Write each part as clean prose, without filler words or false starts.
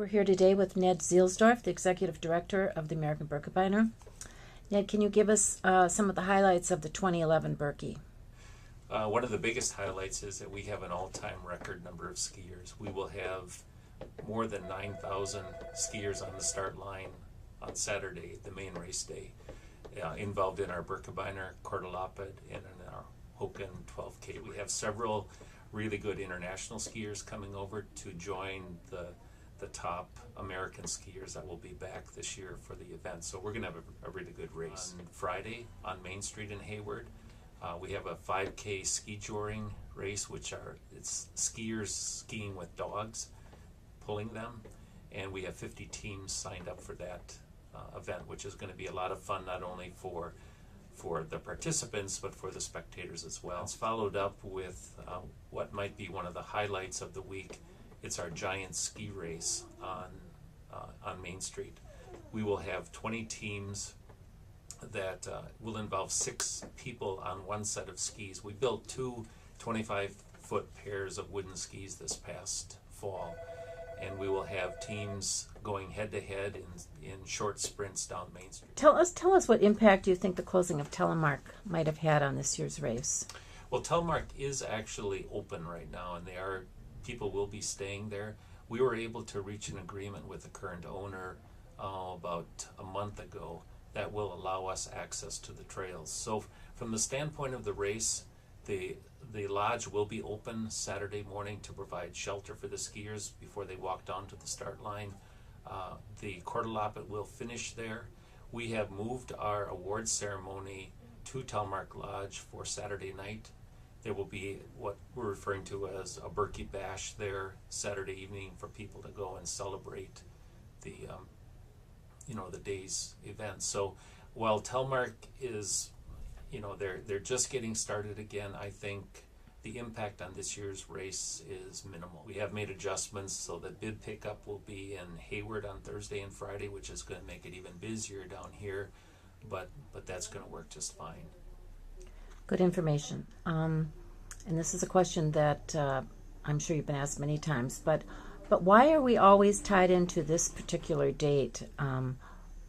We're here today with Ned Zuelsdorff, the Executive Director of the American Birkebeiner. Ned, can you give us some of the highlights of the 2011 Birkie? One of the biggest highlights is that we have an all-time record number of skiers. We will have more than 9,000 skiers on the start line on Saturday, the main race day, involved in our Birkebeiner, Kordelapet, and in our Hoken 12K. We have several really good international skiers coming over to join the top American skiers that will be back this year for the event. So we're going to have a really good race. On Friday on Main Street in Hayward, we have a 5K ski joring race, it's skiers skiing with dogs, pulling them, and we have 50 teams signed up for that event, which is going to be a lot of fun, not only for the participants, but for the spectators as well. It's followed up with what might be one of the highlights of the week. It's our giant ski race on Main Street. We will have 20 teams that will involve 6 people on one set of skis. We built 2 25-foot pairs of wooden skis this past fall, and we will have teams going head-to-head in short sprints down Main Street. Tell us what impact you think the closing of Telemark might have had on this year's race. Well, Telemark is actually open right now, and people will be staying there. We were able to reach an agreement with the current owner about a month ago that will allow us access to the trails. So from the standpoint of the race, the lodge will be open Saturday morning to provide shelter for the skiers before they walk down to the start line. The Kordelapet will finish there. We have moved our award ceremony to Telemark Lodge for Saturday night. There will be what we're referring to as a Birkie bash there Saturday evening for people to go and celebrate the day's event. So while Telemark is, they're just getting started again, I think the impact on this year's race is minimal. We have made adjustments so that bid pickup will be in Hayward on Thursday and Friday, which is going to make it even busier down here, but that's going to work just fine. Good information. And this is a question that I'm sure you've been asked many times, but why are we always tied into this particular date?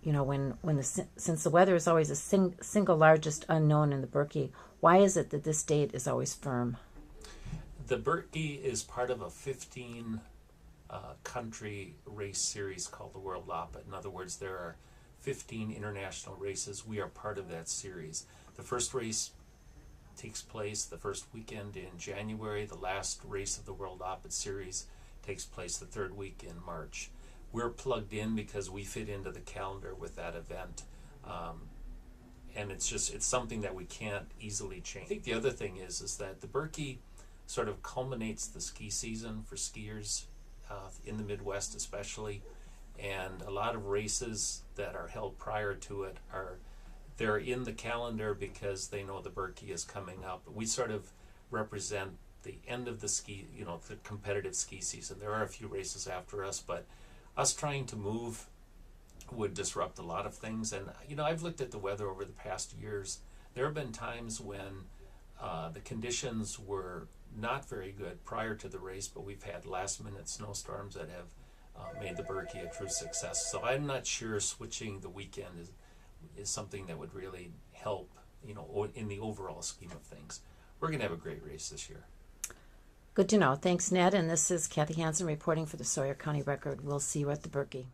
Since the weather is always a single largest unknown in the Birkie, why is it that this date is always firm? The Birkie is part of a 15 country race series called the World Loppet. In other words, there are 15 international races. We are part of that series. The first race takes place the first weekend in January. The last race of the World Loppet series takes place the third week in March. We're plugged in because we fit into the calendar with that event, and it's something that we can't easily change. I think the other thing is that the Birkie sort of culminates the ski season for skiers in the Midwest especially, and a lot of races that are held prior to it they're in the calendar because they know the Birkie is coming up. We sort of represent the end of the the competitive ski season. There are a few races after us, but us trying to move would disrupt a lot of things. And, I've looked at the weather over the past years. There have been times when the conditions were not very good prior to the race, but we've had last-minute snowstorms that have made the Birkie a true success. So I'm not sure switching the weekend is something that would really help, in the overall scheme of things. We're going to have a great race this year. Good to know. Thanks, Ned. And this is Kathy Hansen reporting for the Sawyer County Record. We'll see you at the Birkie.